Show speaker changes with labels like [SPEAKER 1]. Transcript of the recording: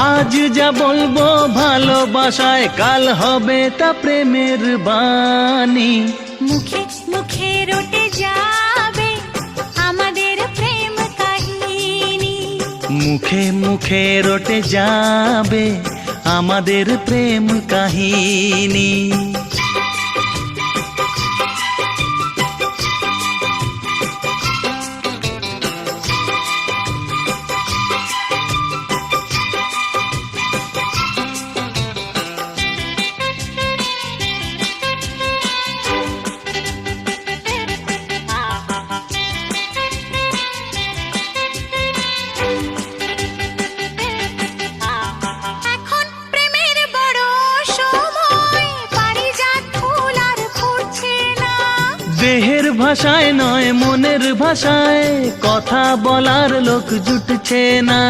[SPEAKER 1] আজ যা বলবো ভালোবাসায়, কাল হবে তা প্রেমের বাণী।
[SPEAKER 2] মুখে মুখে রটে যাবে আমাদের প্রেম কাহিনী।
[SPEAKER 1] মুখে মুখে রটে যাবে আমাদের প্রেম কাহিনী।
[SPEAKER 2] এখন প্রেমের বড় সময়, পারিজাত ফুল আর ফুটছে না।
[SPEAKER 1] দেহের ভাষায় নয় মনের ভাষায় কথা বলার লোক জুটছে না।